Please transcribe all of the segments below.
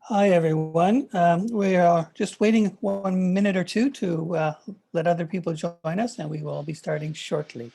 Hi, everyone. We are just waiting 1 minute or two to let other people join us, and we will be starting shortly.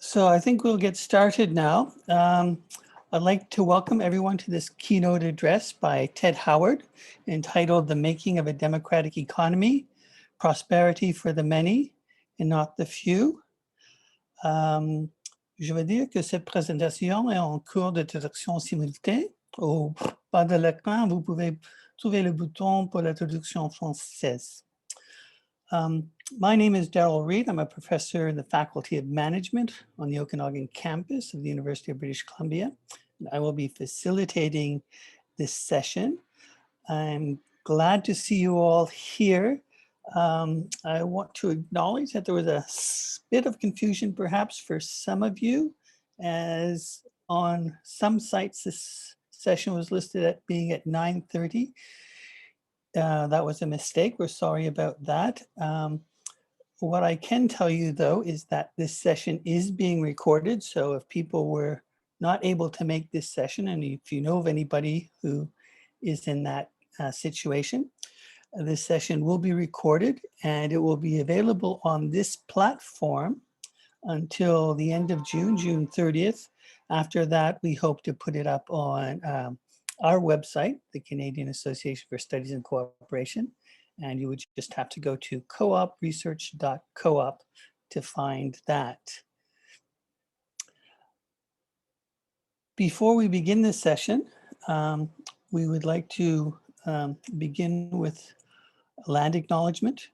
So I think we'll get started now. I'd like to welcome everyone to this keynote address by Ted Howard, entitled "The Making of a Democratic Economy, Prosperity for the Many and Not the Few." Je veux dire que cette présentation est en cours de traduction simultanée. Au bas de l'écran, vous pouvez trouver le bouton pour la traduction française. My name is Darrell Reed. I'm a professor in the Faculty of Management on the Okanagan campus of the University of British Columbia. And I will be facilitating this session. I'm glad to see you all here. I want to acknowledge that there was a bit of confusion perhaps for some of you, as on some sites this session was listed at being at 9:30. That was a mistake. We're sorry about that. What I can tell you, though, is that this session is being recorded. So if people were not able to make this session, and if you know of anybody who is in that situation, this session will be recorded and it will be available on this platform until the end of June, June 30th. After that, we hope to put it up on our website, the Canadian Association for Studies in Cooperation. And you would just have to go to coopresearch.coop to find that. Before we begin this session, we would like to begin with land acknowledgement.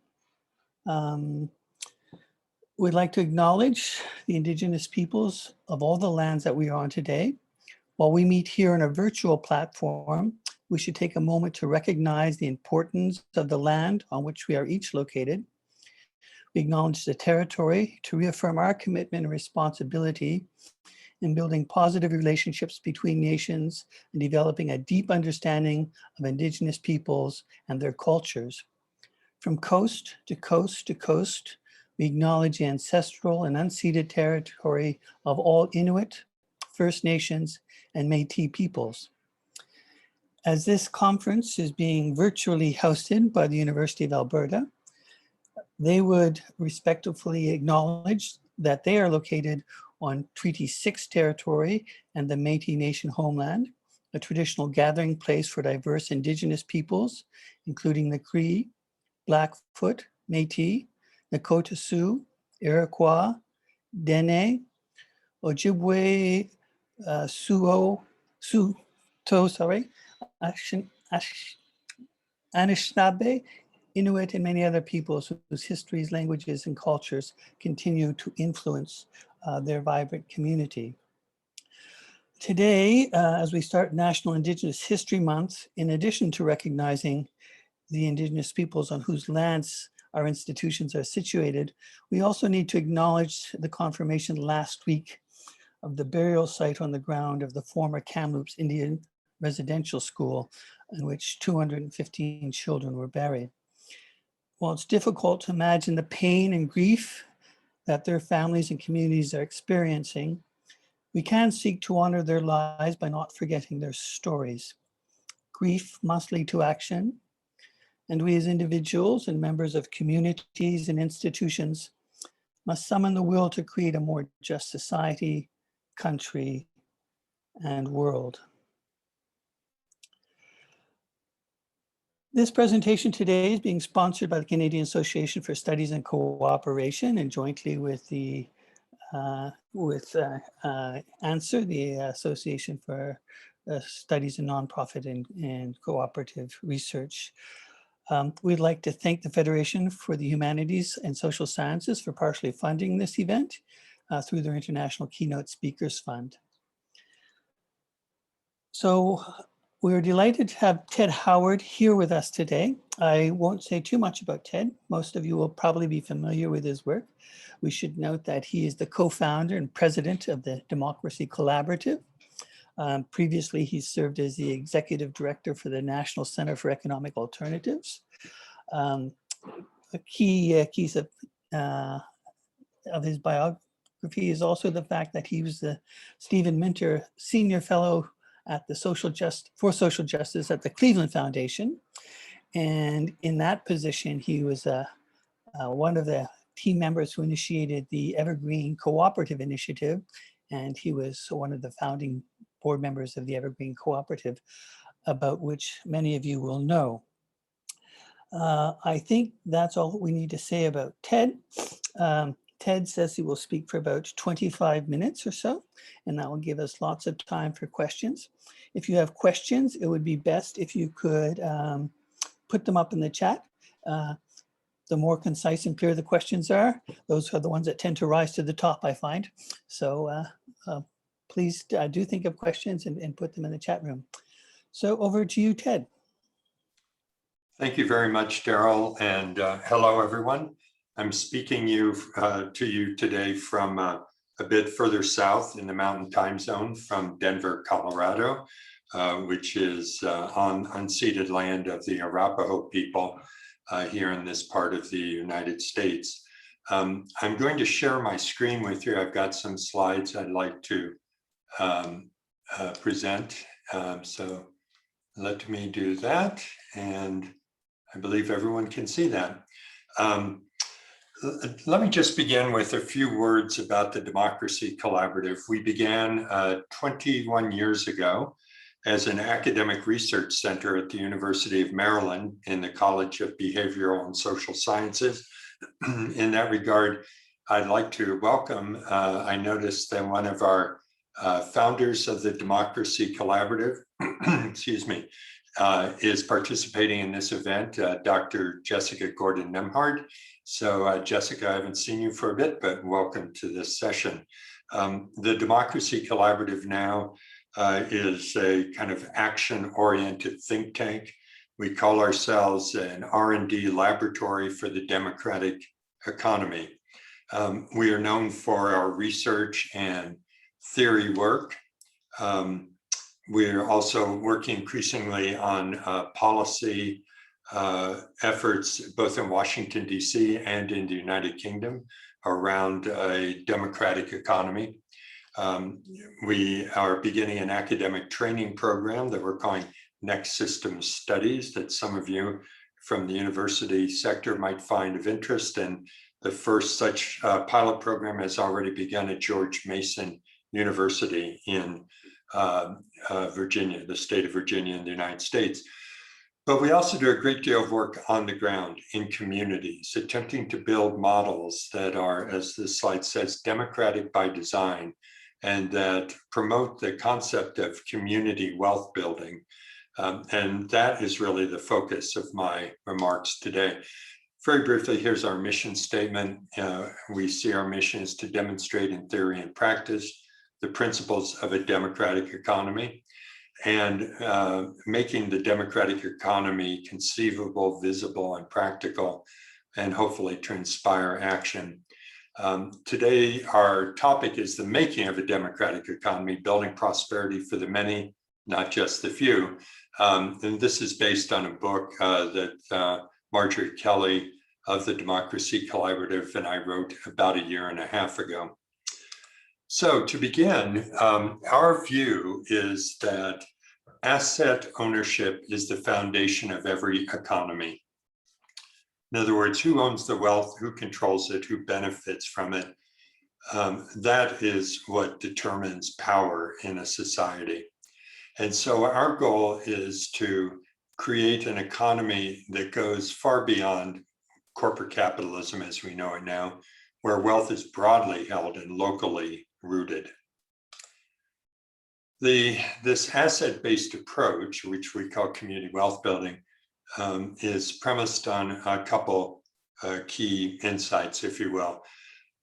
We'd like to acknowledge the Indigenous peoples of all the lands that we are on today. While we meet here on a virtual platform, we should take a moment to recognize the importance of the land on which we are each located. We acknowledge the territory to reaffirm our commitment and responsibility in building positive relationships between nations and developing a deep understanding of Indigenous peoples and their cultures. From coast to coast to coast, we acknowledge the ancestral and unceded territory of all Inuit, First Nations, and Métis peoples. As this conference is being virtually hosted by the University of Alberta, they would respectfully acknowledge that they are located on Treaty 6 territory and the Métis Nation homeland, a traditional gathering place for diverse Indigenous peoples, including the Cree, Blackfoot, Métis, Nakota Sioux, Iroquois, Dene, Ojibwe, Anishinaabe, Inuit, and many other peoples whose histories, languages, and cultures continue to influence their vibrant community. Today, as we start National Indigenous History Month, in addition to recognizing the Indigenous peoples on whose lands our institutions are situated, we also need to acknowledge the confirmation last week of the burial site on the ground of the former Kamloops Indian Residential School, in which 215 children were buried. While it's difficult to imagine the pain and grief that their families and communities are experiencing, we can seek to honor their lives by not forgetting their stories. Grief must lead to action, and we as individuals and members of communities and institutions must summon the will to create a more just society, country, and world. This presentation today is being sponsored by the Canadian Association for Studies and Cooperation and jointly with the ANSWER, the Association for Studies in Nonprofit and Cooperative Research. We'd like to thank the Federation for the Humanities and Social Sciences for partially funding this event through their International Keynote Speakers Fund. So we're delighted to have Ted Howard here with us today. I won't say too much about Ted. Most of you will probably be familiar with his work. We should note that he is the co-founder and president of the Democracy Collaborative. Previously, he served as the executive director for the National Center for Economic Alternatives. A keys of his biography is also the fact that he was the Stephen Minter Senior Fellow at the Social Justice at the Cleveland Foundation. And in that position, he was one of the team members who initiated the Evergreen Cooperative Initiative. And he was one of the founding board members of the Evergreen Cooperative, about which many of you will know. I think that's all we need to say about Ted. Ted says he will speak for about 25 minutes or so, and that will give us lots of time for questions. If you have questions, it would be best if you could put them up in the chat. The more concise and clear the questions are, those are the ones that tend to rise to the top, I find. So please do think of questions and put them in the chat room. So over to you, Ted. Thank you very much, Daryl, and hello, everyone. I'm speaking to you today from a bit further south in the Mountain Time Zone from Denver, Colorado, which is on unceded land of the Arapaho people here in this part of the United States. I'm going to share my screen with you. I've got some slides I'd like to present. So let me do that, and I believe everyone can see that. Let me just begin with a few words about the Democracy Collaborative. We began 21 years ago as an academic research center at the University of Maryland in the College of Behavioral and Social Sciences. In that regard, I'd like to welcome, I noticed that one of our founders of the Democracy Collaborative, excuse me, is participating in this event, Dr. Jessica Gordon-Nemhard. So Jessica, I haven't seen you for a bit, but welcome to this session. The Democracy Collaborative now is a kind of action-oriented think tank. We call ourselves an R&D laboratory for the democratic economy. We are known for our research and theory work. We're also working increasingly on policy efforts, both in Washington, D.C. and in the United Kingdom around a democratic economy. We are beginning an academic training program that we're calling Next Systems Studies that some of you from the university sector might find of interest. And the first such pilot program has already begun at George Mason University in Virginia, the state of Virginia in the United States. But we also do a great deal of work on the ground in communities, attempting to build models that are, as this slide says, democratic by design, and that promote the concept of community wealth building. And that is really the focus of my remarks today. Very briefly, here's our mission statement. We see our mission is to demonstrate in theory and practice the principles of a democratic economy, and making the democratic economy conceivable, visible, and practical, and hopefully to inspire action. Today, our topic is the making of a democratic economy, building prosperity for the many, not just the few. And this is based on a book that Margaret Kelly of the Democracy Collaborative, and I wrote about 1.5 years ago. So to begin, our view is that asset ownership is the foundation of every economy. In other words, who owns the wealth, who controls it, who benefits from it, that is what determines power in a society. And so our goal is to create an economy that goes far beyond corporate capitalism as we know it now, where wealth is broadly held and locally rooted. This asset-based approach, which we call community wealth building, is premised on a couple key insights, if you will.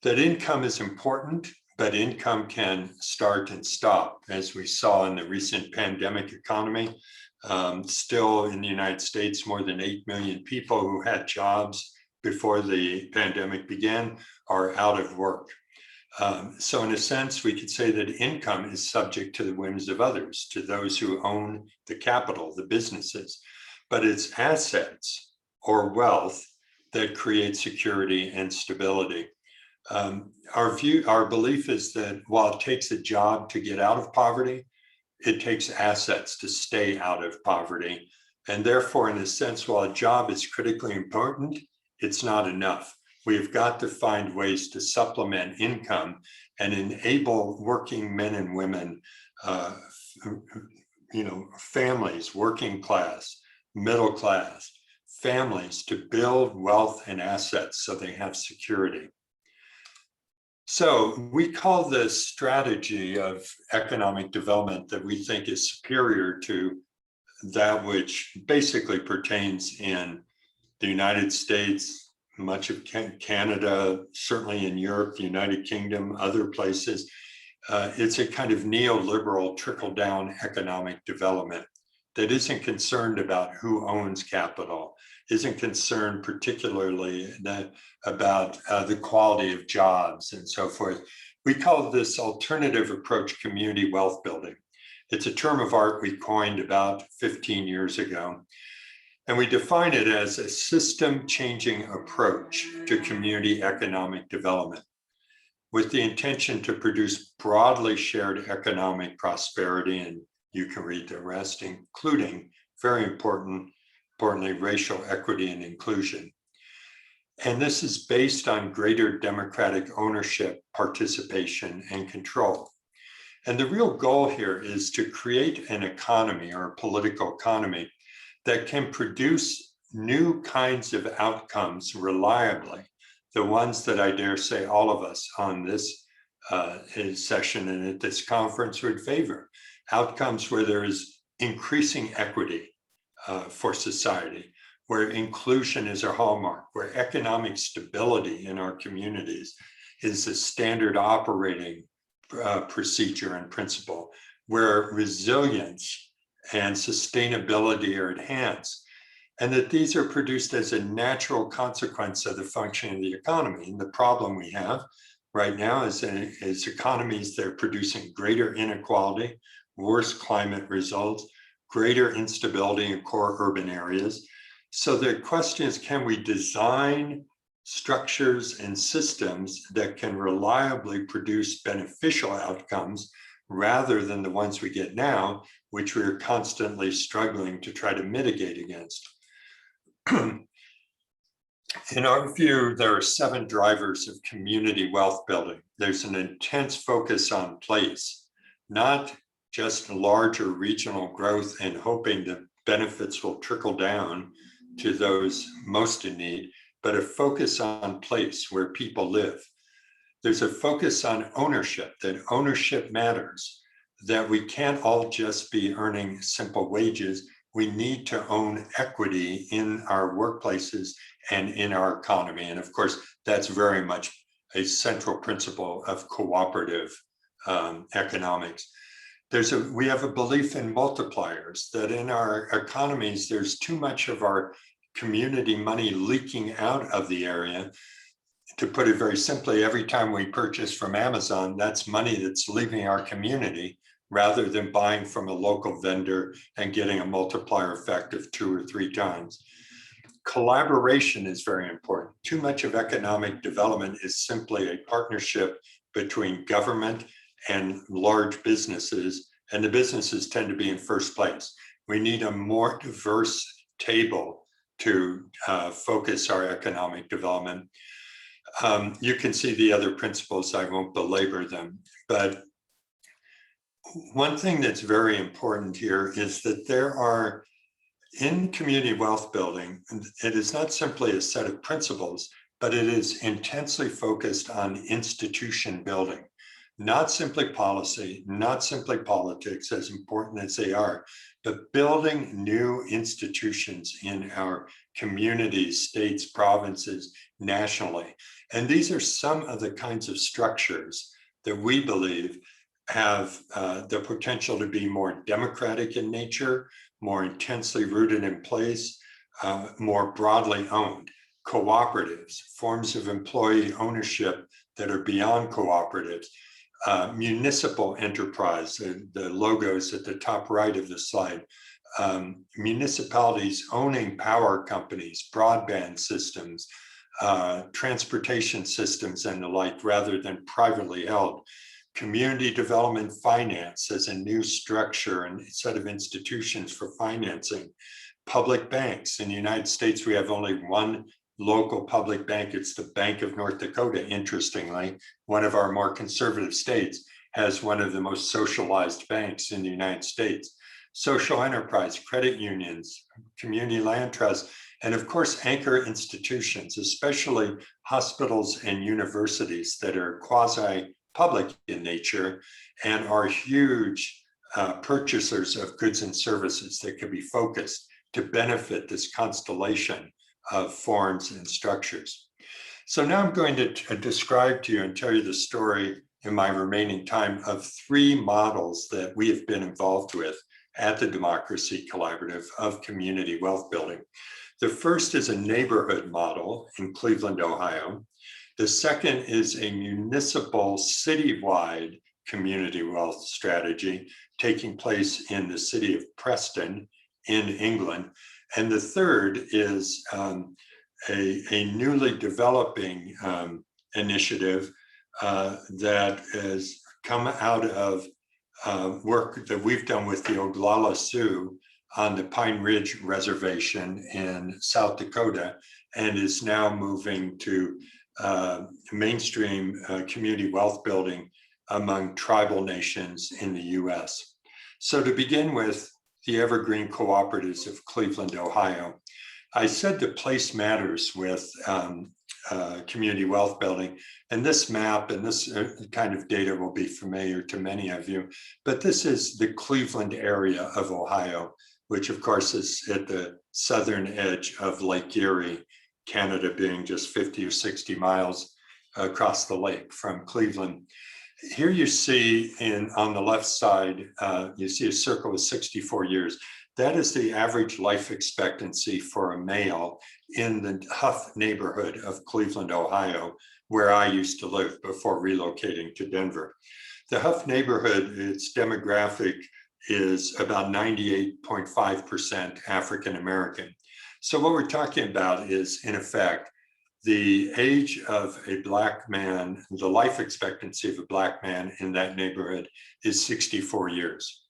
That income is important, but income can start and stop, as we saw in the recent pandemic economy. Still in the United States, more than 8 million people who had jobs before the pandemic began are out of work. So in a sense, we could say that income is subject to the whims of others, to those who own the capital, the businesses, but it's assets or wealth that create security and stability. Our belief is that while it takes a job to get out of poverty, it takes assets to stay out of poverty. And therefore, in a sense, while a job is critically important, it's not enough. We've got to find ways to supplement income and enable working men and women, families, working class, middle class, families to build wealth and assets so they have security. So we call this strategy of economic development that we think is superior to that which basically pertains in the United States, much of Canada, certainly in Europe, the United Kingdom, other places. It's a kind of neoliberal trickle-down economic development that isn't concerned about who owns capital, isn't concerned particularly about the quality of jobs and so forth. We call this alternative approach community wealth building. It's a term of art we coined about 15 years ago. And we define it as a system-changing approach to community economic development with the intention to produce broadly shared economic prosperity, and you can read the rest, including, very importantly, racial equity and inclusion. And this is based on greater democratic ownership, participation, and control. And the real goal here is to create an economy or a political economy that can produce new kinds of outcomes reliably, the ones that I dare say all of us on this session and at this conference would favor, outcomes where there is increasing equity for society, where inclusion is a hallmark, where economic stability in our communities is a standard operating procedure and principle, where resilience and sustainability are enhanced, and that these are produced as a natural consequence of the functioning of the economy. And the problem we have right now is economies that are producing greater inequality, worse climate results, greater instability in core urban areas. So the question is, can we design structures and systems that can reliably produce beneficial outcomes rather than the ones we get now, which we're constantly struggling to try to mitigate against? In our view, there are 7 drivers of community wealth building. There's an intense focus on place, not just larger regional growth and hoping that benefits will trickle down to those most in need, but a focus on place where people live. There's a focus on ownership, that ownership matters, that we can't all just be earning simple wages. We need to own equity in our workplaces and in our economy. And of course, that's very much a central principle of cooperative economics. We have a belief in multipliers, that in our economies, there's too much of our community money leaking out of the area. To put it very simply, every time we purchase from Amazon, that's money that's leaving our community rather than buying from a local vendor and getting a multiplier effect of 2 or 3 times. collaboration is very important. Too much of economic development is simply a partnership between government and large businesses, and the businesses tend to be in first place. We need a more diverse table to focus our economic development. You can see the other principles, I won't belabor them, but one thing that's very important here is that there are, in community wealth building, it is not simply a set of principles, but it is intensely focused on institution building, not simply policy, not simply politics, as important as they are, but building new institutions in our communities, states, provinces, nationally. And these are some of the kinds of structures that we believe have the potential to be more democratic in nature, more intensely rooted in place, more broadly owned. Cooperatives, forms of employee ownership that are beyond cooperatives, municipal enterprise, the logos at the top right of the slide, municipalities owning power companies, broadband systems, transportation systems and the like, rather than privately held. Community development finance as a new structure and set of institutions for financing. Public banks. In the United States, we have only one local public bank. It's the Bank of North Dakota, interestingly. One of our more conservative states has one of the most socialized banks in the United States. Social enterprise, credit unions, community land trusts, and of course, anchor institutions, especially hospitals and universities that are quasi-public in nature and are huge purchasers of goods and services that can be focused to benefit this constellation of forms and structures. So now I'm going to describe to you and tell you the story in my remaining time of three models that we have been involved with at the Democracy Collaborative of community wealth building. The first is a neighborhood model in Cleveland, Ohio. The second is a municipal citywide community wealth strategy taking place in the city of Preston in England. And the third is a newly developing initiative that has come out of work that we've done with the Oglala Sioux on the Pine Ridge Reservation in South Dakota, and is now moving to mainstream community wealth building among tribal nations in the US. So to begin with, the Evergreen Cooperatives of Cleveland, Ohio. I said the place matters with community wealth building, and this map and this kind of data will be familiar to many of you, but this is the Cleveland area of Ohio, which of course is at the southern edge of Lake Erie, Canada being just 50 or 60 miles across the lake from Cleveland. Here you see on the left side, you see a circle with 64 years. That is the average life expectancy for a male in the Huff neighborhood of Cleveland, Ohio, where I used to live before relocating to Denver. The Huff neighborhood, its demographic is about 98.5% African American. So what we're talking about is, in effect, the age of a Black man, the life expectancy of a Black man in that neighborhood is 64 years.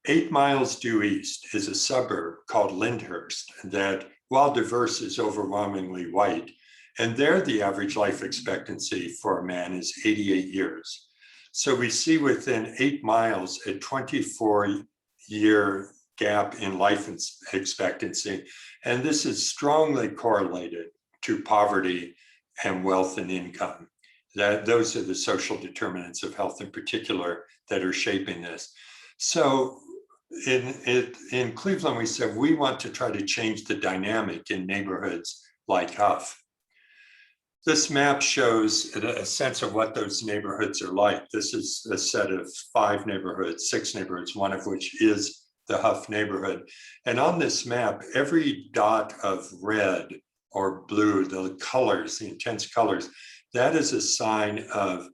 8 miles due east is a suburb called Lyndhurst that, while diverse, is overwhelmingly white. And there, the average life expectancy for a man is 88 years. So we see within 8 miles a 24-year gap in life expectancy. And this is strongly correlated to poverty and wealth and income. Those are the social determinants of health in particular that are shaping this. So in Cleveland, we said we want to try to change the dynamic in neighborhoods like Huff. This map shows a sense of what those neighborhoods are like. This is a set of 5 neighborhoods, 6 neighborhoods, one of which is the Huff neighborhood. And on this map, every dot of red or blue, the colors, the intense colors, that is a sign of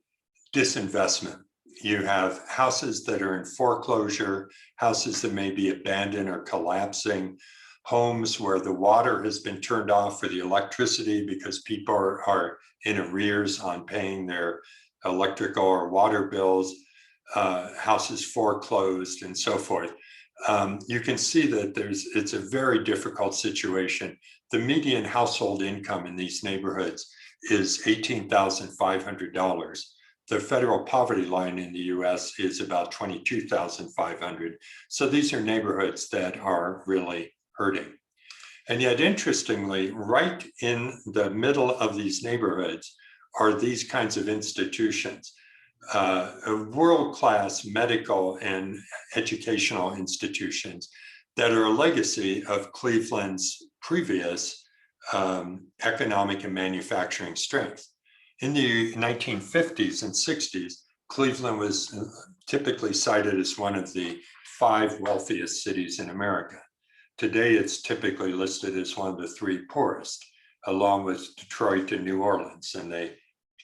disinvestment. You have houses that are in foreclosure, houses that may be abandoned or collapsing, homes where the water has been turned off for the electricity because people are in arrears on paying their electrical or water bills, houses foreclosed, and so forth. You can see that it's a very difficult situation. The median household income in these neighborhoods is $18,500. The federal poverty line in the US is about $22,500. So these are neighborhoods that are really hurting. And yet, interestingly, right in the middle of these neighborhoods are these kinds of institutions, world-class medical and educational institutions that are a legacy of Cleveland's previous economic and manufacturing strength. In the 1950s and 60s, Cleveland was typically cited as one of the 5 wealthiest cities in America. Today, it's typically listed as one of the 3 poorest, along with Detroit and New Orleans, and they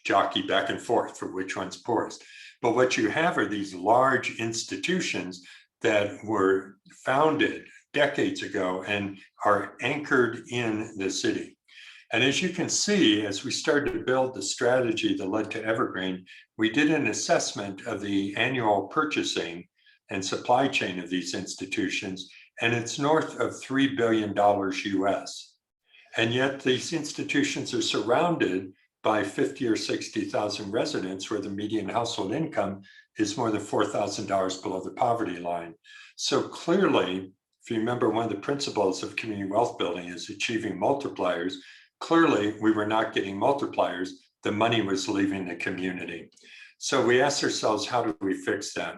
jockey back and forth for which one's poorest. But what you have are these large institutions that were founded decades ago and are anchored in the city. And as you can see, as we started to build the strategy that led to Evergreen, we did an assessment of the annual purchasing and supply chain of these institutions, and it's north of $3 billion US. And yet these institutions are surrounded by 50 or 60,000 residents where the median household income is more than $4,000 below the poverty line. So clearly, if you remember, one of the principles of community wealth building is achieving multipliers. Clearly, we were not getting multipliers. The money was leaving the community. So we asked ourselves, how do we fix that?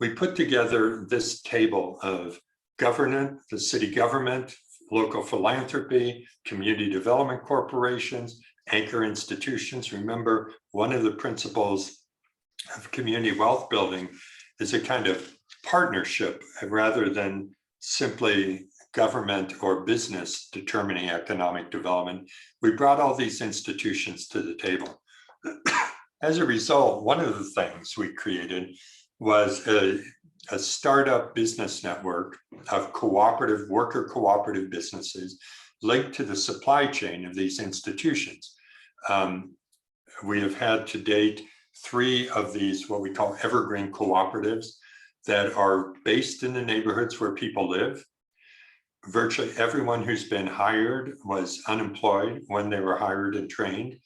We put together this table of governance, the city government, local philanthropy, community development corporations, anchor institutions. Remember, one of the principles of community wealth building is a kind of partnership rather than simply government or business determining economic development. We brought all these institutions to the table. As a result, one of the things we created was a startup business network of worker cooperative businesses linked to the supply chain of these institutions. We have had to date 3 of these, what we call evergreen cooperatives, that are based in the neighborhoods where people live. Virtually everyone who's been hired was unemployed when they were hired and trained.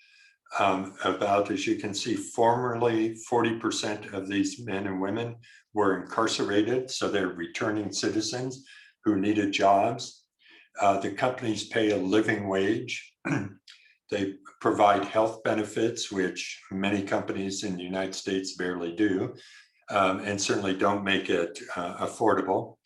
About, as you can see, formerly 40% of these men and women were incarcerated, so they're returning citizens who needed jobs. The companies pay a living wage. They provide health benefits, which many companies in the United States barely do, and certainly don't make it affordable.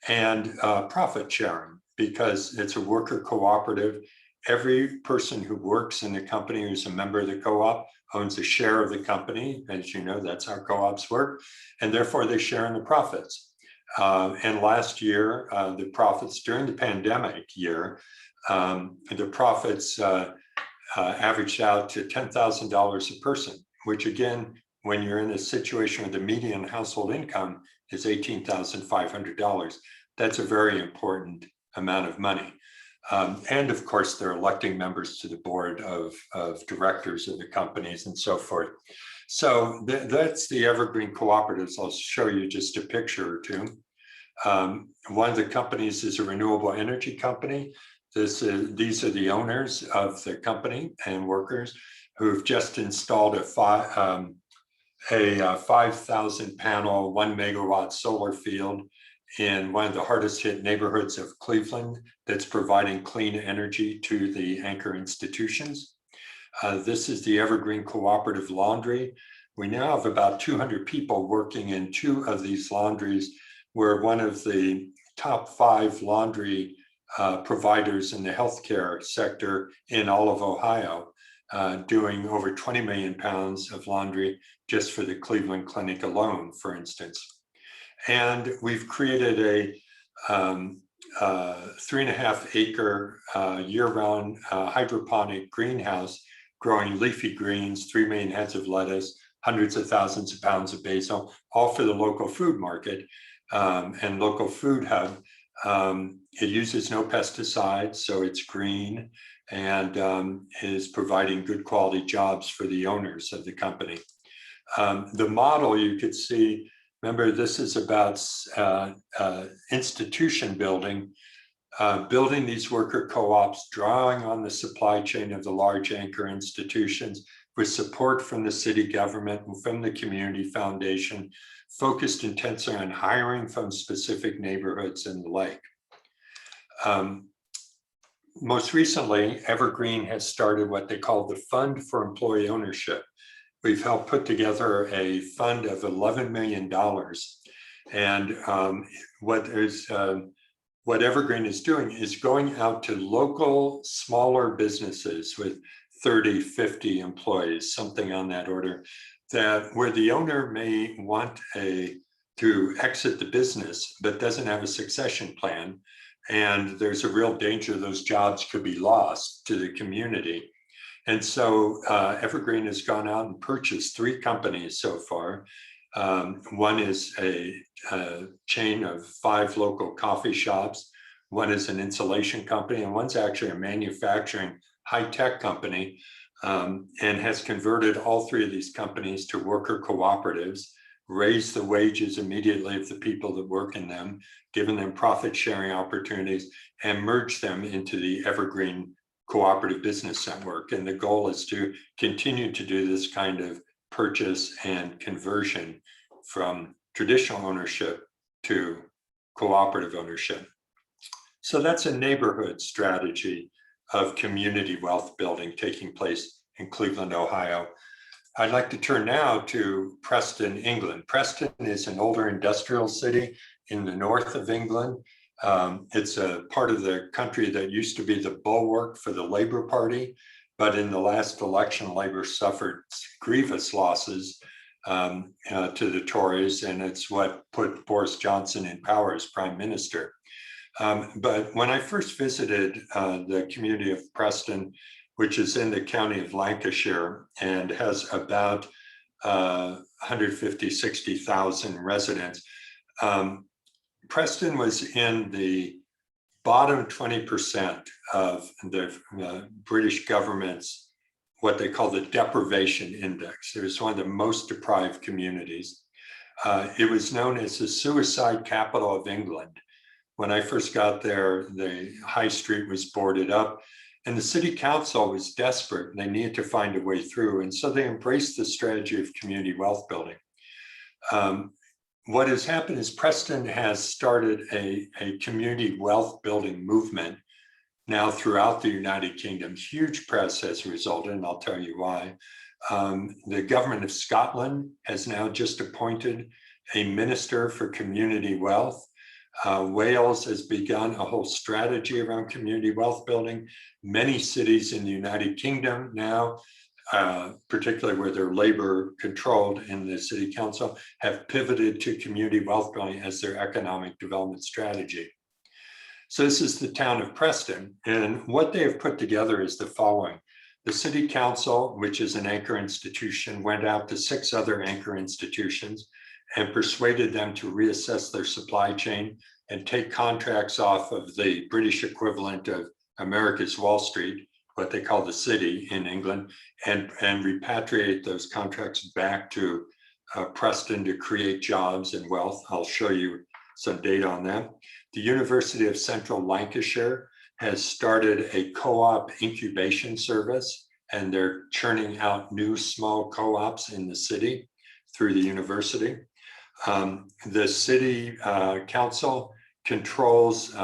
And profit sharing, because it's a worker cooperative. Every person who works in the company who's a member of the co-op owns a share of the company. As you know, that's how co-ops work. And therefore they share in the profits. And last year, the profits during the pandemic year, the profits averaged out to $10,000 a person, which again, when you're in a situation where the median household income is $18,500, that's a very important amount of money. And of course, they're electing members to the board of directors of the companies and so forth. So that's the evergreen cooperatives. I'll show you just a picture or 2. One of the companies is a renewable energy company. These are the owners of the company and workers who've just installed a 5,000 panel, 1 megawatt solar field in one of the hardest hit neighborhoods of Cleveland that's providing clean energy to the anchor institutions. This is the Evergreen Cooperative Laundry. We now have about 200 people working in 2 of these laundries. We're one of the top 5 laundry providers in the healthcare sector in all of Ohio, doing over 20 million pounds of laundry just for the Cleveland Clinic alone, for instance. And we've created a 3.5 acre year-round hydroponic greenhouse growing leafy greens, 3 million heads of lettuce, hundreds of thousands of pounds of basil, all for the local food market and local food hub. It uses no pesticides, so it's green, and is providing good quality jobs for the owners of the company. The model you could see, remember, this is about institution building, building these worker co-ops, drawing on the supply chain of the large anchor institutions with support from the city government and from the community foundation, focused intensely on hiring from specific neighborhoods and the like. Most recently, Evergreen has started what they call the Fund for Employee Ownership. We've helped put together a fund of $11 million. And what Evergreen is doing is going out to local, smaller businesses with 30, 50 employees, something on that order, that where the owner may want to exit the business, but doesn't have a succession plan. And there's a real danger those jobs could be lost to the community. And so Evergreen has gone out and purchased 3 companies so far. One is a chain of 5 local coffee shops. One is an insulation company, and one's actually a manufacturing high-tech company, and has converted all 3 of these companies to worker cooperatives, raised the wages immediately of the people that work in them, given them profit-sharing opportunities, and merged them into the Evergreen Cooperative Business Network. And the goal is to continue to do this kind of purchase and conversion from traditional ownership to cooperative ownership. So that's a neighborhood strategy of community wealth building taking place in Cleveland, Ohio. I'd like to turn now to Preston, England. Preston is an older industrial city in the north of England. It's a part of the country that used to be the bulwark for the Labour Party, but in the last election, Labour suffered grievous losses to the Tories, and it's what put Boris Johnson in power as Prime Minister. But when I first visited the community of Preston, which is in the county of Lancashire and has about 150, 60,000 residents, Preston was in the bottom 20% of the British government's, what they call the deprivation index. It was one of the most deprived communities. It was known as the suicide capital of England. When I first got there, the high street was boarded up, and the city council was desperate, and they needed to find a way through. And so they embraced the strategy of community wealth building. What has happened is Preston has started a community wealth building movement now throughout the United Kingdom. Huge press has resulted, and I'll tell you why. The government of Scotland has now just appointed a minister for community wealth. Wales has begun a whole strategy around community wealth building. Many cities in the United Kingdom now, particularly where they're Labour controlled in the city council, have pivoted to community wealth building as their economic development strategy. So this is the town of Preston, and what they have put together is the following. The city council, which is an anchor institution, went out to 6 other anchor institutions and persuaded them to reassess their supply chain and take contracts off of the British equivalent of America's Wall Street, what they call the city in England, and repatriate those contracts back to Preston to create jobs and wealth. I'll show you some data on that. The University of Central Lancashire has started a co-op incubation service, and they're churning out new small co-ops in the city through the university. The city council controls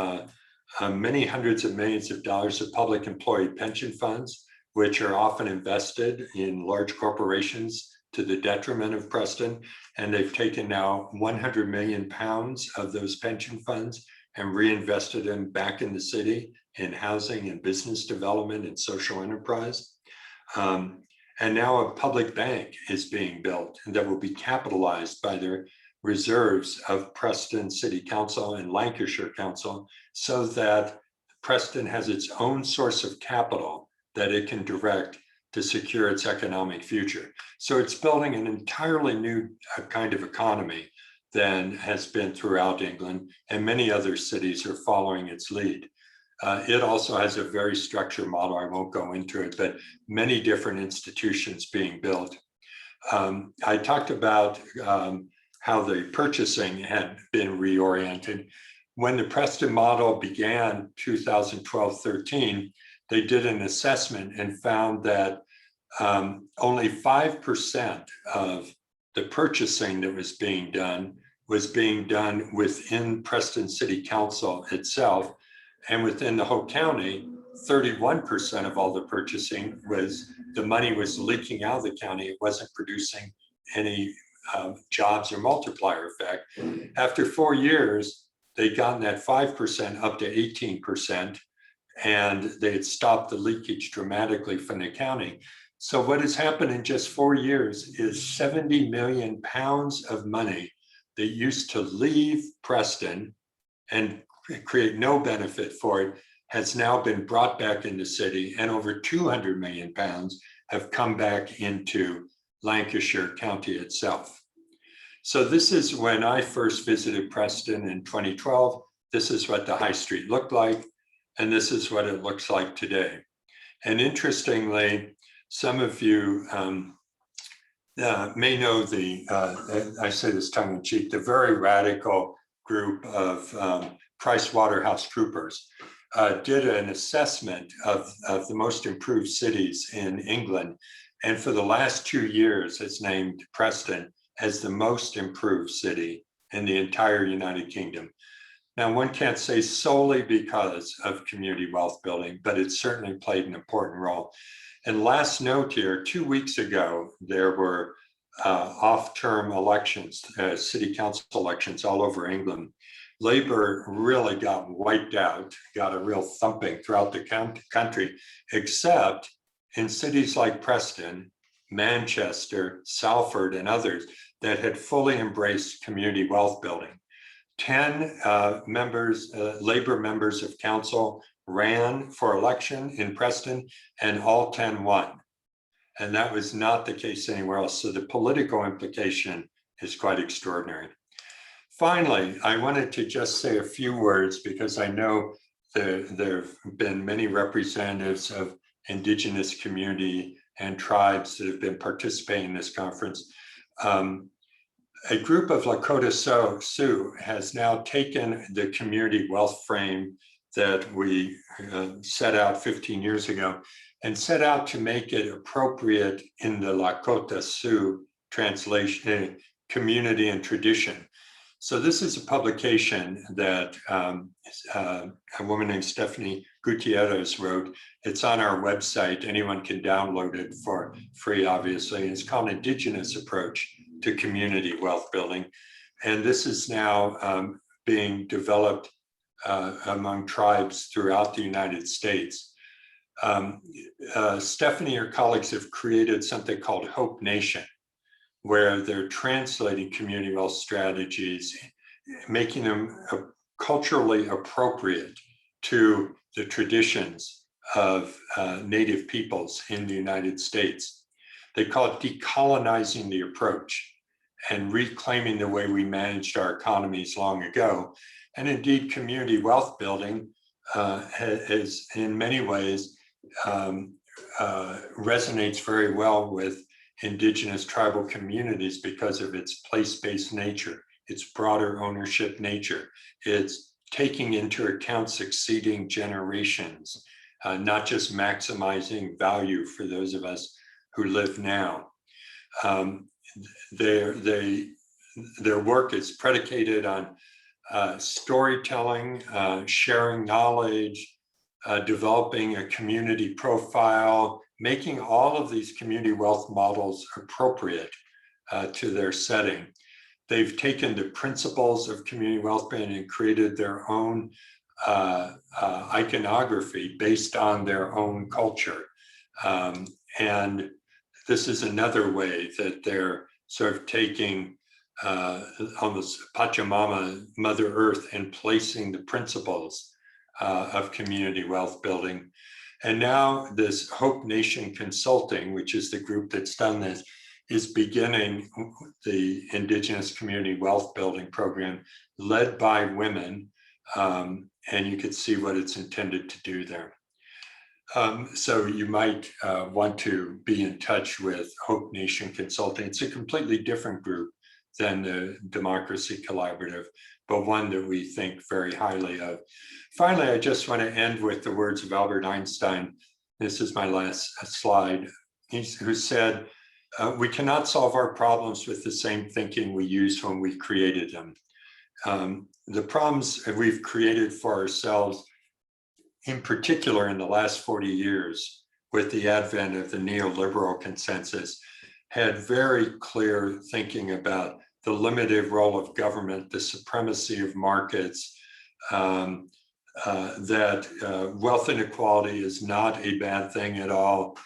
many hundreds of millions of dollars of public employee pension funds, which are often invested in large corporations to the detriment of Preston. And they've taken now 100 million pounds of those pension funds and reinvested them back in the city in housing and business development and social enterprise. And now a public bank is being built and that will be capitalized by their reserves of Preston City Council and Lancashire Council, so that Preston has its own source of capital that it can direct to secure its economic future. So it's building an entirely new kind of economy than has been throughout England, and many other cities are following its lead. It also has a very structured model. I won't go into it, but many different institutions being built. I talked about how the purchasing had been reoriented. When the Preston Model began 2012-13, they did an assessment and found that only 5% of the purchasing that was being done within Preston City Council itself, and within the whole county, 31% of all the purchasing the money was leaking out of the county. It wasn't producing any jobs or multiplier effect. After 4 years, they'd gotten that 5% up to 18%, and they had stopped the leakage dramatically from the county. So what has happened in just 4 years is 70 million pounds of money that used to leave Preston and create no benefit for it has now been brought back in the city, and over 200 million pounds have come back into Lancashire County itself. So this is when I first visited Preston in 2012. This is what the high street looked like, and this is what it looks like today. And interestingly, some of you may know I say this tongue in cheek, the very radical group of PricewaterhouseCoopers did an assessment of the most improved cities in England. And for the last 2 years has named Preston as the most improved city in the entire United Kingdom. Now, one can't say solely because of community wealth building, but it certainly played an important role. And last note here, 2 weeks ago, there were off-term elections, city council elections all over England. Labour really got wiped out, got a real thumping throughout the country, except in cities like Preston, Manchester, Salford, and others that had fully embraced community wealth building. 10 Labour members of council ran for election in Preston, and all 10 won. And that was not the case anywhere else. So the political implication is quite extraordinary. Finally, I wanted to just say a few words because I know there have been many representatives of Indigenous community and tribes that have been participating in this conference. A group of Lakota Sioux has now taken the community wealth frame that we set out 15 years ago and set out to make it appropriate in the Lakota Sioux translation, community and tradition. So this is a publication that a woman named Stephanie Gutierrez wrote. It's on our website. Anyone can download it for free, obviously. It's called Indigenous Approach to Community Wealth Building. And this is now being developed among tribes throughout the United States. Stephanie and her colleagues have created something called Hope Nation, where they're translating community wealth strategies, making them culturally appropriate to the traditions of Native peoples in the United States. They call it decolonizing the approach and reclaiming the way we managed our economies long ago. And indeed, community wealth building is in many ways resonates very well with Indigenous tribal communities because of its place-based nature, its broader ownership nature, its taking into account succeeding generations, not just maximizing value for those of us who live now. Their work is predicated on storytelling, sharing knowledge, developing a community profile, making all of these community wealth models appropriate to their setting. They've taken the principles of community wealth building and created their own iconography based on their own culture. And this is another way that they're sort of taking almost Pachamama, Mother Earth, and placing the principles of community wealth building. And now this Hope Nation Consulting, which is the group that's done this, is beginning the Indigenous Community Wealth Building Program led by women, and you could see what it's intended to do there. So you might want to be in touch with Hope Nation Consulting. It's a completely different group than the Democracy Collaborative, but one that we think very highly of. Finally, I just want to end with the words of Albert Einstein. This is my last slide. Who said, we cannot solve our problems with the same thinking we used when we created them. The problems that we've created for ourselves, in particular in the last 40 years, with the advent of the neoliberal consensus, had very clear thinking about the limited role of government, the supremacy of markets, that wealth inequality is not a bad thing at all.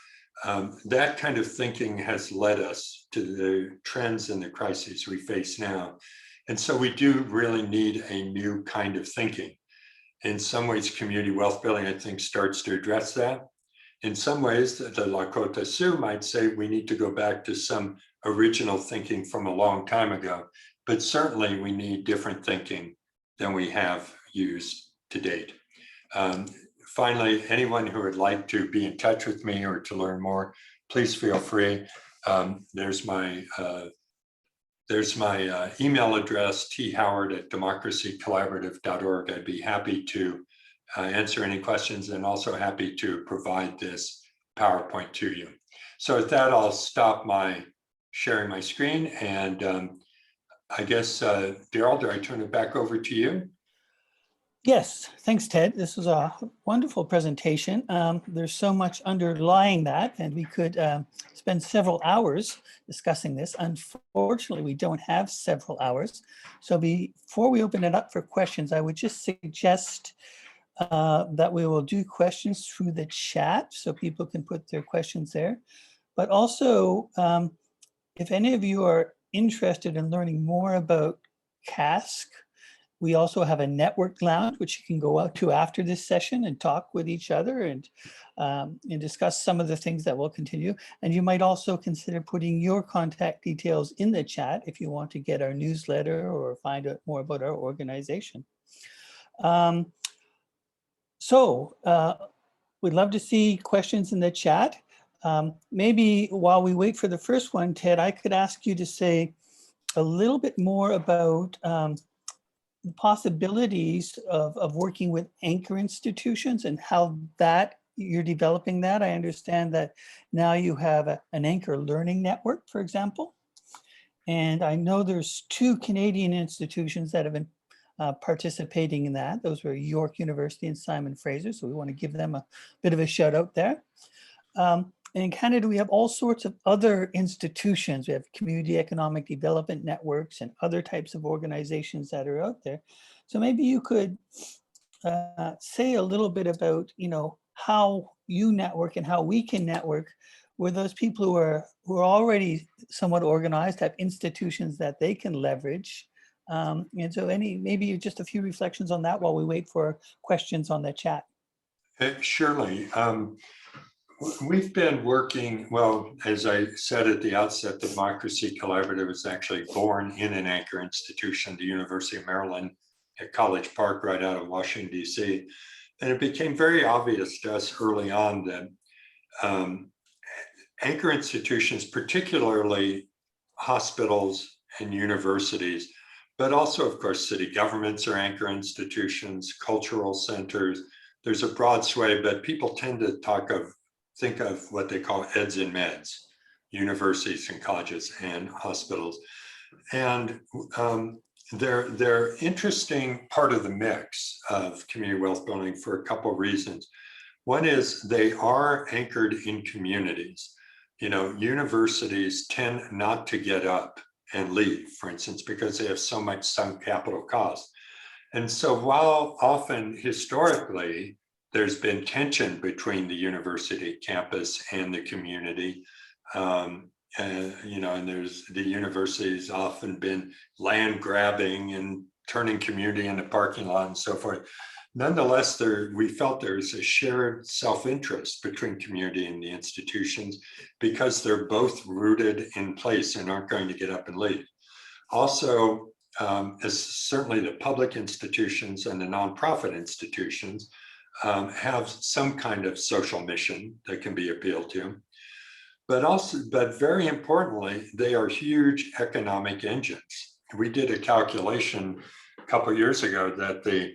That kind of thinking has led us to the trends and the crises we face now. And so we do really need a new kind of thinking. In some ways, community wealth building, I think, starts to address that. In some ways, the Lakota Sioux might say we need to go back to some original thinking from a long time ago, but certainly we need different thinking than we have used to date. Finally, anyone who would like to be in touch with me or to learn more, please feel free. There's my email address, thoward@democracycollaborative.org. I'd be happy to answer any questions and also happy to provide this PowerPoint to you. So with that, I'll stop my sharing my screen. And I guess, Daryl, do I turn it back over to you? Yes, thanks, Ted. This was a wonderful presentation. There's so much underlying that, and we could spend several hours discussing this. Unfortunately, we don't have several hours. So before we open it up for questions, I would just suggest that we will do questions through the chat so people can put their questions there. But also, if any of you are interested in learning more about CASC, we also have a network lounge, which you can go out to after this session and talk with each other and discuss some of the things that will continue. And you might also consider putting your contact details in the chat if you want to get our newsletter or find out more about our organization. We'd love to see questions in the chat. Maybe while we wait for the first one, Ted, I could ask you to say a little bit more about the possibilities of working with anchor institutions and how that you're developing that. I understand that now you have an anchor learning network, for example. And I know there's 2 Canadian institutions that have been participating in that. Those were York University and Simon Fraser. So we want to give them a bit of a shout out there. In Canada, we have all sorts of other institutions. We have community economic development networks and other types of organizations that are out there. So maybe you could say a little bit about, how you network and how we can network with those people who are already somewhat organized, have institutions that they can leverage. And so maybe just a few reflections on that while we wait for questions on the chat. Surely. We've been working, well, as I said at the outset, the Democracy Collaborative was actually born in an anchor institution, the University of Maryland at College Park, right out of Washington, D.C. And it became very obvious to us early on that anchor institutions, particularly hospitals and universities, but also, of course, city governments are anchor institutions, cultural centers. There's a broad sway, but people tend to think of what they call eds and meds, universities and colleges and hospitals. And they're interesting part of the mix of community wealth building for a couple of reasons. One is they are anchored in communities. Universities tend not to get up and leave, for instance, because they have so much sunk capital cost. And so while often historically, there's been tension between the university campus and the community. And the university's often been land grabbing and turning community into parking lot and so forth. Nonetheless, we felt there's a shared self-interest between community and the institutions because they're both rooted in place and aren't going to get up and leave. Also, as certainly the public institutions and the nonprofit institutions have some kind of social mission that can be appealed to. But very importantly, they are huge economic engines. We did a calculation a couple of years ago that the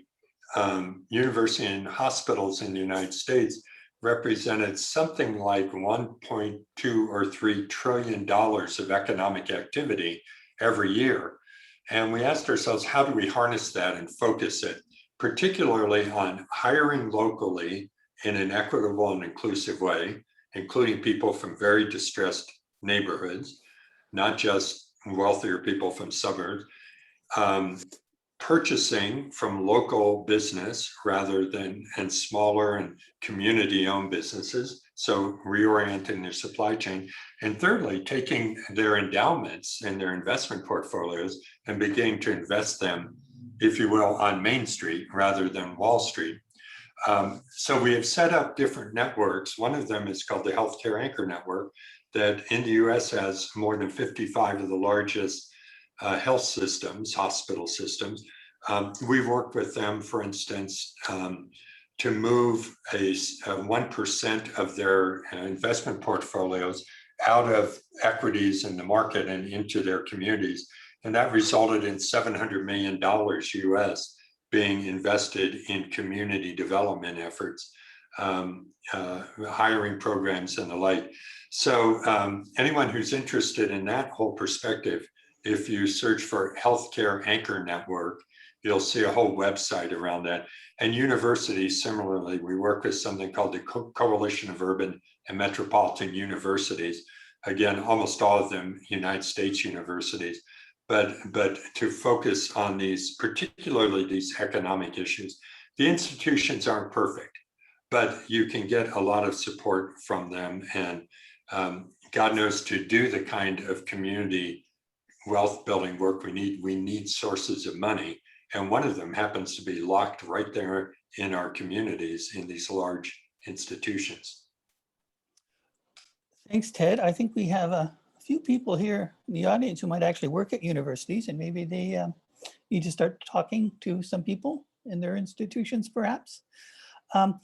university and hospitals in the United States represented something like 1.2 or $3 trillion of economic activity every year. And we asked ourselves, how do we harness that and focus it, particularly on hiring locally in an equitable and inclusive way, including people from very distressed neighborhoods, not just wealthier people from suburbs, purchasing from local business rather than and smaller and community-owned businesses, so reorienting their supply chain. And thirdly, taking their endowments and their investment portfolios and beginning to invest them, if you will, on Main Street rather than Wall Street. So we have set up different networks. One of them is called the Healthcare Anchor Network, that in the US has more than 55 of the largest health systems, hospital systems. We've worked with them, for instance, to move a 1% of their investment portfolios out of equities in the market and into their communities. And that resulted in $700 million US being invested in community development efforts, hiring programs and the like. So anyone who's interested in that whole perspective, if you search for Healthcare Anchor Network, you'll see a whole website around that. And universities, similarly, we work with something called the Coalition of Urban and Metropolitan Universities. Again, almost all of them United States universities, but to focus on these, particularly these economic issues. The institutions aren't perfect, but you can get a lot of support from them. And God knows, to do the kind of community wealth building work we need sources of money. And one of them happens to be locked right there in our communities in these large institutions. Thanks, Ted. I think we have a few people here in the audience who might actually work at universities, and maybe they need to start talking to some people in their institutions, perhaps.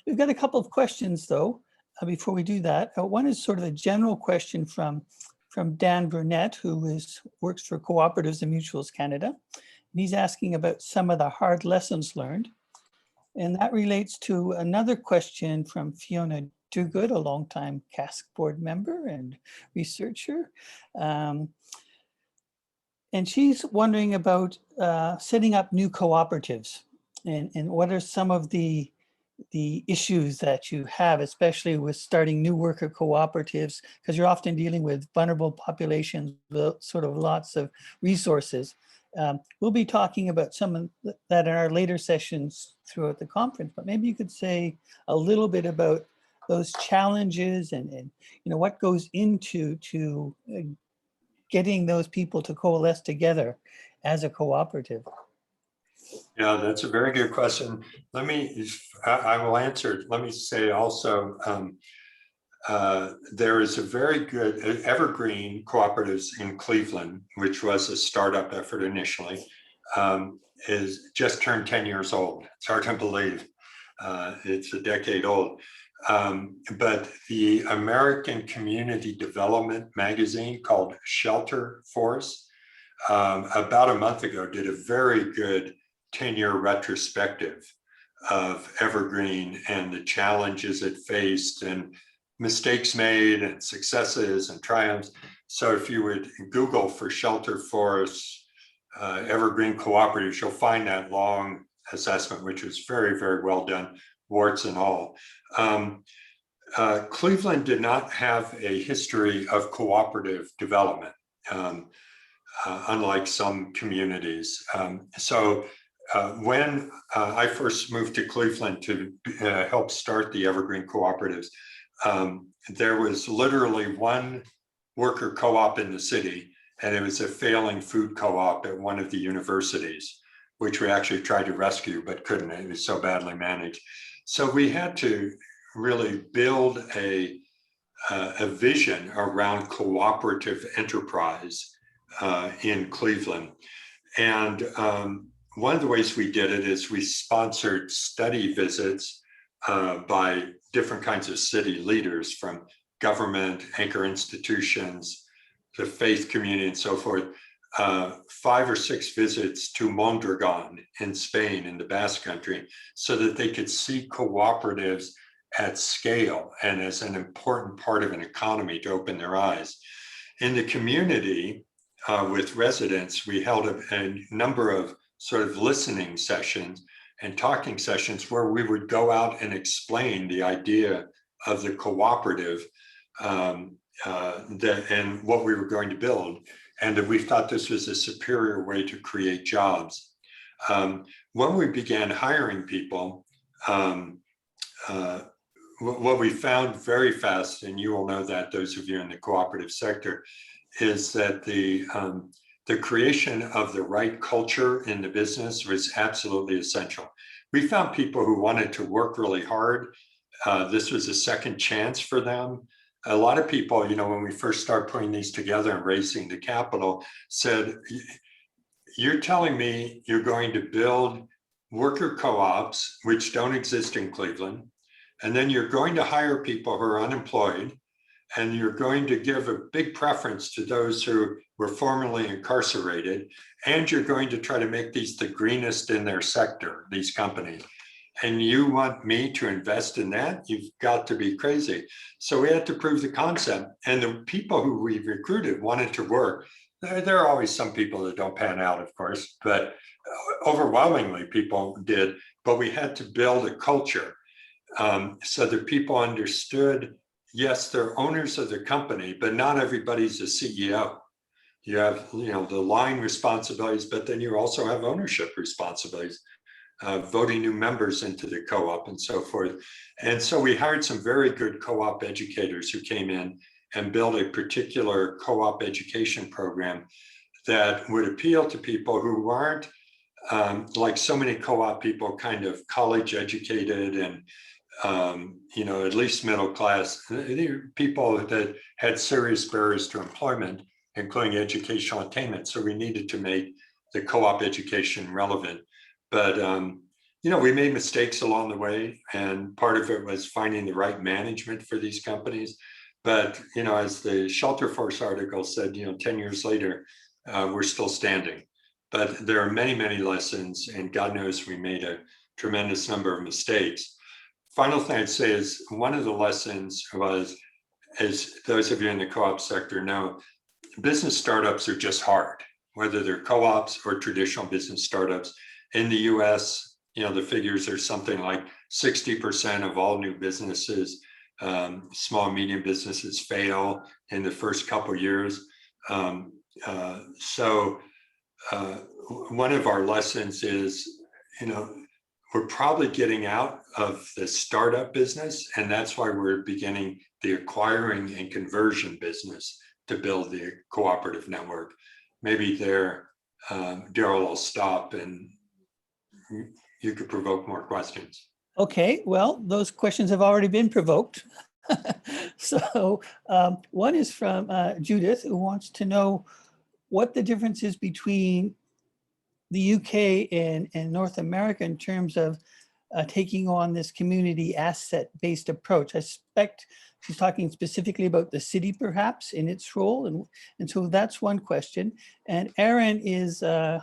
We've got a couple of questions, though, before we do that. One is sort of a general question from Dan Burnett, who works for Cooperatives and Mutuals Canada. And he's asking about some of the hard lessons learned. And that relates to another question from Fiona Dogood, a longtime CASC board member and researcher. And she's wondering about setting up new cooperatives and what are some of the issues that you have, especially with starting new worker cooperatives, because you're often dealing with vulnerable populations with sort of lots of resources. We'll be talking about some of that in our later sessions throughout the conference, but maybe you could say a little bit about those challenges and you know, what goes into getting those people to coalesce together as a cooperative. Yeah, that's a very good question. I will answer it. Let me say also, there is a very good Evergreen Cooperatives in Cleveland, which was a startup effort initially, is just turned 10 years old. It's hard to believe. It's a decade old. But the American Community Development magazine called Shelter Force, about a month ago, did a very good 10-year retrospective of Evergreen and the challenges it faced and mistakes made and successes and triumphs. So if you would Google for Shelter Force, Evergreen Cooperatives, you'll find that long assessment, which was very, very well done, warts and all. Cleveland did not have a history of cooperative development, unlike some communities. When I first moved to Cleveland to help start the Evergreen Cooperatives, there was literally one worker co-op in the city, and it was a failing food co-op at one of the universities. which we actually tried to rescue but couldn't. It was so badly managed. So we had to really build a vision around cooperative enterprise in Cleveland. And one of the ways we did it is we sponsored study visits by different kinds of city leaders, from government, anchor institutions, the faith community, and so forth. 5 or 6 visits to Mondragon in Spain, in the Basque Country, so that they could see cooperatives at scale and as an important part of an economy to open their eyes. In the community, with residents, we held a number of sort of listening sessions and talking sessions where we would go out and explain the idea of the cooperative and what we were going to build, and that we thought this was a superior way to create jobs. When we began hiring people, what we found very fast, and you will know that, those of you in the cooperative sector, is that the creation of the right culture in the business was absolutely essential. We found people who wanted to work really hard. This was a second chance for them. A lot of people, you know, when we first started putting these together and raising the capital, said, you're telling me you're going to build worker co-ops, which don't exist in Cleveland, and then you're going to hire people who are unemployed, and you're going to give a big preference to those who were formerly incarcerated, and you're going to try to make these the greenest in their sector, these companies. And you want me to invest in that? You've got to be crazy. So we had to prove the concept. And the people who we recruited wanted to work. There are always some people that don't pan out, of course, but overwhelmingly people did. But we had to build a culture so that people understood, yes, they're owners of the company, but not everybody's a CEO. You have, you know, the line responsibilities, but then you also have ownership responsibilities. Voting new members into the co-op and so forth. And so we hired some very good co-op educators who came in and built a particular co-op education program that would appeal to people who aren't, like so many co-op people, kind of college educated and, you know, at least middle class, people that had serious barriers to employment, including educational attainment. So we needed to make the co-op education relevant. But, you know, we made mistakes along the way, and part of it was finding the right management for these companies. But, you know, as the Shelter Force article said, you know, 10 years later, we're still standing. But there are many, many lessons, and God knows we made a tremendous number of mistakes. Final thing I'd say is one of the lessons was, as those of you in the co-op sector know, business startups are just hard, whether they're co-ops or traditional business startups. In the US, you know, the figures are something like 60% of all new businesses, small and medium businesses, fail in the first couple of years. So one of our lessons is, you know, we're probably getting out of the startup business, and that's why we're beginning the acquiring and conversion business to build the cooperative network. Maybe there, Daryl will stop and you could provoke more questions. Okay, well, those questions have already been provoked. So one is from Judith, who wants to know what the difference is between the UK and North America in terms of taking on this community asset-based approach. I suspect she's talking specifically about the city, perhaps, in its role. And so that's one question. And Aaron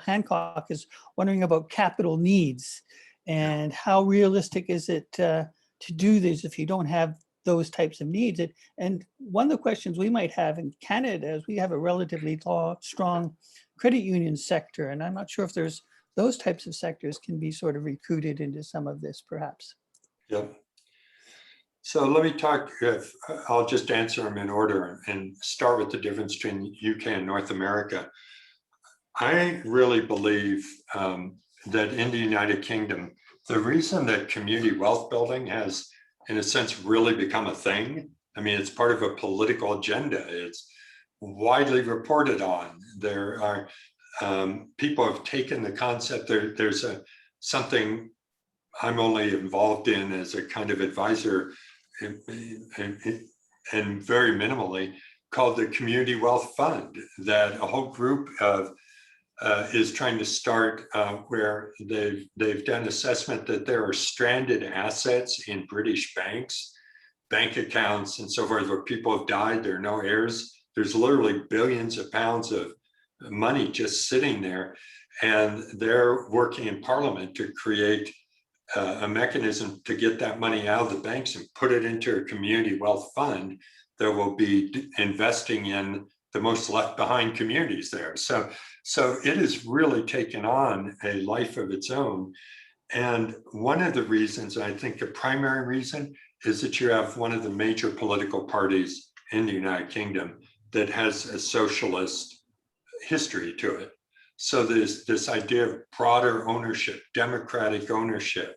Hancock is wondering about capital needs and how realistic is it to do this if you don't have those types of needs. And one of the questions we might have in Canada is we have a relatively strong credit union sector. And I'm not sure if there's those types of sectors can be sort of recruited into some of this, perhaps. Yep. So let me talk, I'll just answer them in order and start with the difference between UK and North America. I really believe that in the United Kingdom, the reason that community wealth building has, in a sense, really become a thing, I mean, it's part of a political agenda. It's widely reported on. There are people have taken the concept. There's something I'm only involved in as a kind of advisor, and very minimally, called the Community Wealth Fund, that a whole group of is trying to start, where they've done assessment that there are stranded assets in British banks, bank accounts and so forth, where people have died, there are no heirs. There's literally billions of pounds of money just sitting there, and they're working in Parliament to create a mechanism to get that money out of the banks and put it into a community wealth fund that will be investing in the most left behind communities there. So it has really taken on a life of its own. And one of the reasons, I think the primary reason, is that you have one of the major political parties in the United Kingdom that has a socialist history to it. So there's this idea of broader ownership, democratic ownership,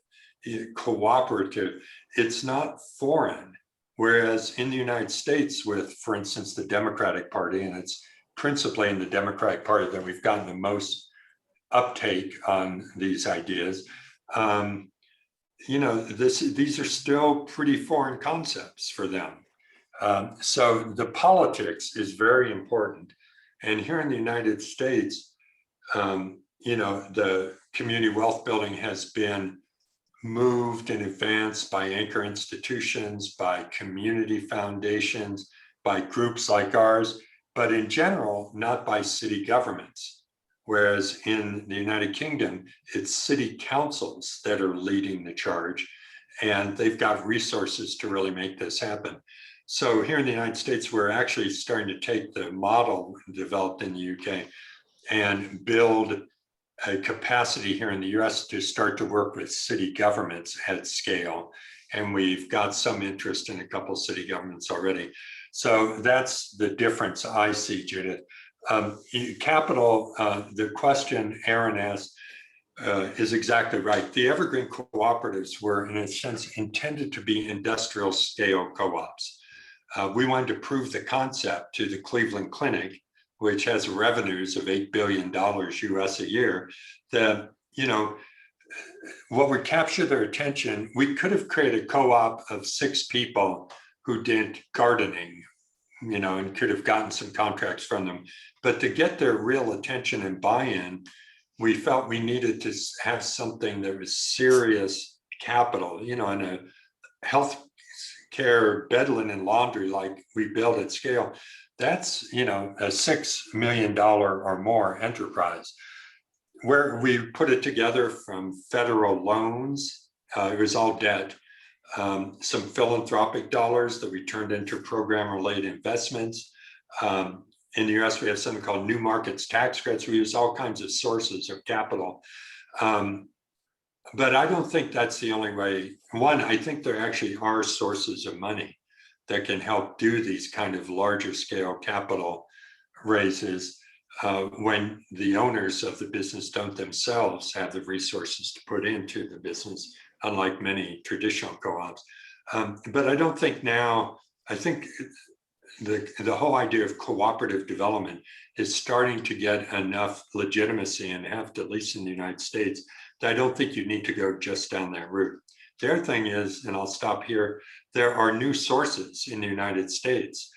cooperative. It's not foreign. Whereas in the United States with, for instance, the Democratic Party, and it's principally in the Democratic Party that we've gotten the most uptake on these ideas, these are still pretty foreign concepts for them. So the politics is very important. And here in the United States, the community wealth building has been moved and advanced by anchor institutions, by community foundations, by groups like ours, but in general, not by city governments. Whereas in the United Kingdom, it's city councils that are leading the charge, and they've got resources to really make this happen. So here in the United States, we're actually starting to take the model developed in the UK and build a capacity here in the US to start to work with city governments at scale. And we've got some interest in a couple city governments already. So that's the difference I see, Judith. Capital, the question Aaron asked is exactly right. The evergreen cooperatives were, in a sense, intended to be industrial scale co-ops. We wanted to prove the concept to the Cleveland Clinic, which has revenues of $8 billion US a year, that, what would capture their attention, we could have created a co-op of 6 people who did gardening, and could have gotten some contracts from them. But to get their real attention and buy-in, we felt we needed to have something that was serious capital, in a health care, bed linen, laundry like we build at scale. That's, a $6 million or more enterprise, where we put it together from federal loans. It was all debt, some philanthropic dollars that we turned into program-related investments. In the US, we have something called New Markets Tax Credits. We use all kinds of sources of capital. But I don't think that's the only way. One, I think there actually are sources of money that can help do these kind of larger scale capital raises when the owners of the business don't themselves have the resources to put into the business, unlike many traditional co-ops. But I don't think now, I think the whole idea of cooperative development is starting to get enough legitimacy and heft, at least in the United States, that I don't think you need to go just down that route. The other thing is, and I'll stop here, there are new sources in the United States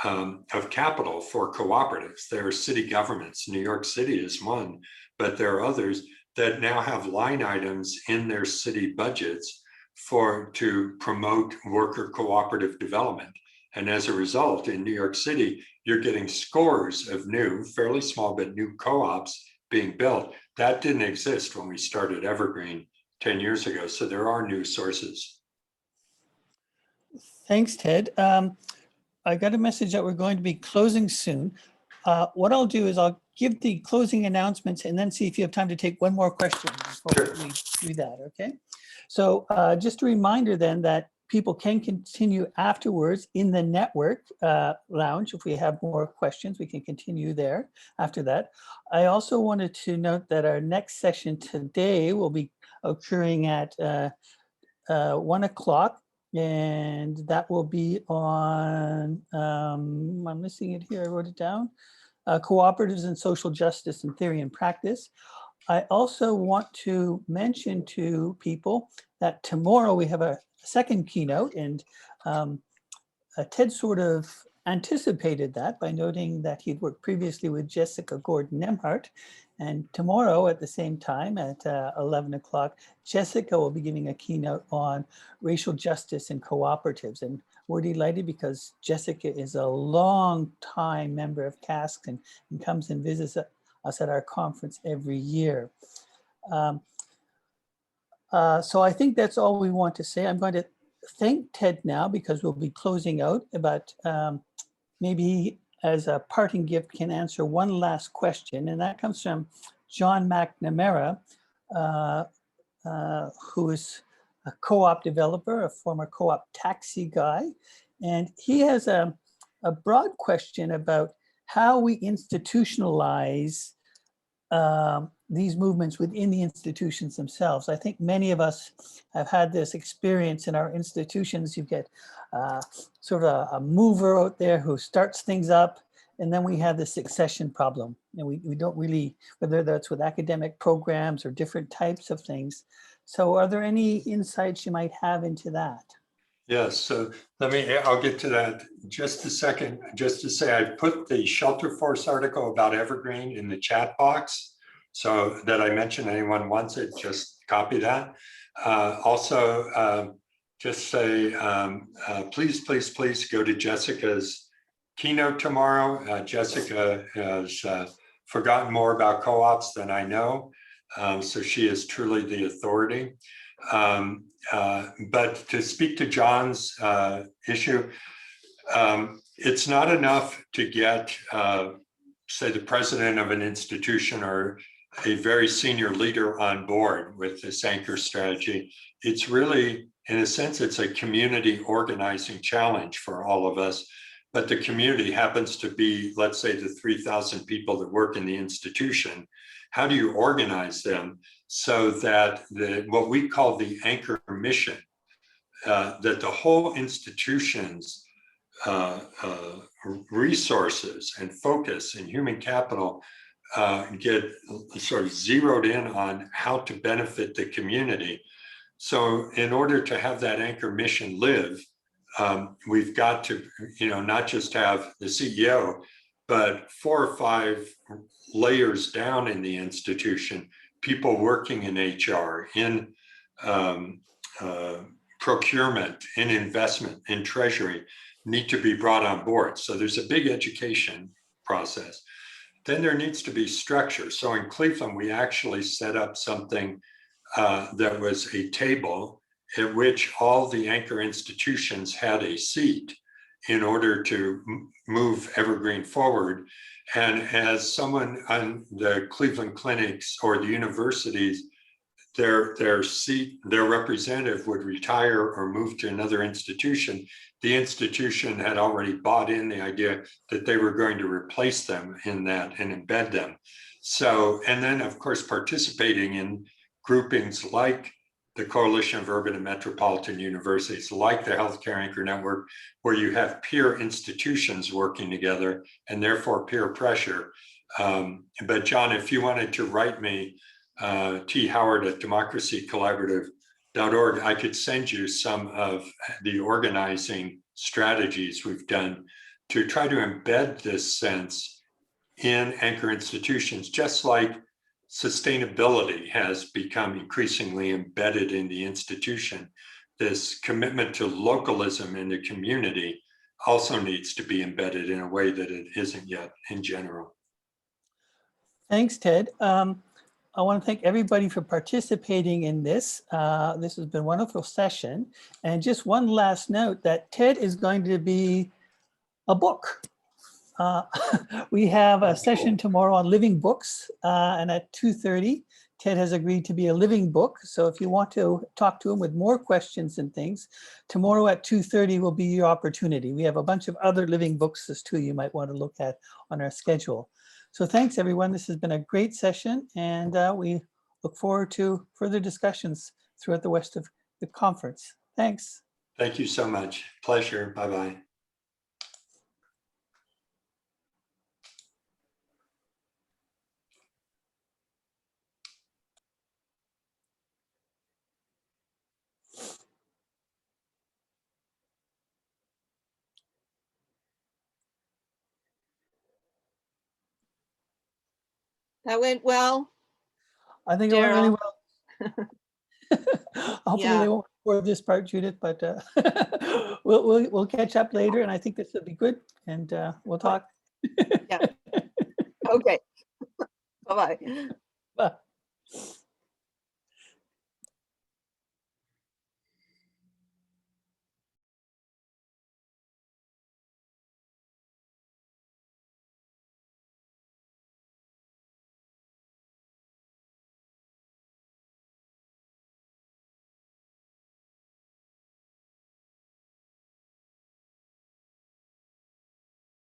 of capital for cooperatives. There are city governments. New York City is one, but there are others that now have line items in their city budgets to promote worker cooperative development. And as a result, in New York City, you're getting scores of new, fairly small, but new co-ops being built. That didn't exist when we started Evergreen 10 years ago. So there are new sources. Thanks, Ted. I got a message that we're going to be closing soon. What I'll do is I'll give the closing announcements and then see if you have time to take one more question before we do that, okay? So just a reminder then that people can continue afterwards in the network lounge. If we have more questions, we can continue there after that. I also wanted to note that our next session today will be occurring at 1 o'clock, and that will be on, I'm missing it here, I wrote it down. Cooperatives and Social Justice in Theory and Practice. I also want to mention to people that tomorrow we have a second keynote, and Ted sort of anticipated that by noting that he'd worked previously with Jessica Gordon-Nemhart. And tomorrow at the same time at 11 o'clock, Jessica will be giving a keynote on racial justice in cooperatives. And we're delighted because Jessica is a long time member of CASC and comes and visits us at our conference every year. So I think that's all we want to say. I'm going to thank Ted now because we'll be closing out, but maybe as a parting gift can answer one last question, and that comes from John McNamara, who is a co-op developer, a former co-op taxi guy. And he has a broad question about how we institutionalize these movements within the institutions themselves. I think many of us have had this experience in our institutions. You get sort of a mover out there who starts things up, and then we have the succession problem. And we don't really, whether that's with academic programs or different types of things. So are there any insights you might have into that? Yes, so I'll get to that just a second. Just to say, I put the Shelter Force article about Evergreen in the chat box, so that I mention anyone wants it, just copy that. Also, just say, please go to Jessica's keynote tomorrow. Jessica has forgotten more about co-ops than I know, so she is truly the authority. But to speak to John's issue, it's not enough to get, say, the president of an institution or a very senior leader on board with this anchor strategy. It's really, in a sense, it's a community organizing challenge for all of us. But the community happens to be, let's say, the 3,000 people that work in the institution. How do you organize them so that what we call the anchor mission, that the whole institution's resources and focus and human capital get sort of zeroed in on how to benefit the community. So in order to have that anchor mission live, we've got to, not just have the CEO, but 4 or 5 layers down in the institution, people working in HR, in procurement, in investment, in treasury, need to be brought on board. So there's a big education process. Then there needs to be structure. So in Cleveland, we actually set up something that was a table at which all the anchor institutions had a seat in order to move Evergreen forward. And as someone on the Cleveland clinics or the universities, their representative would retire or move to another institution, the institution had already bought in the idea that they were going to replace them in that and embed them. So, and then of course, participating in groupings like the Coalition of Urban and Metropolitan Universities, like the Healthcare Anchor Network, where you have peer institutions working together and therefore peer pressure. But John, if you wanted to write me, thehoward@democracycollaborative.org, I could send you some of the organizing strategies we've done to try to embed this sense in anchor institutions, just like sustainability has become increasingly embedded in the institution. This commitment to localism in the community also needs to be embedded in a way that it isn't yet in general. Thanks, Ted. I want to thank everybody for participating in this. This has been a wonderful session. And just one last note that Ted is going to be a book. We have a session tomorrow on living books, and at 2:30, Ted has agreed to be a living book. So if you want to talk to him with more questions and things, tomorrow at 2:30 will be your opportunity. We have a bunch of other living books too you might want to look at on our schedule. So thanks everyone. This has been a great session, and we look forward to further discussions throughout the rest of the conference. Thanks. Thank you so much. Pleasure. Bye-bye. That went well. I think it went really Daryl. well. Hopefully Yeah. they won't record this part, Judith, but we'll catch up later, and I think this will be good, and we'll talk. Yeah. Okay. Bye-bye.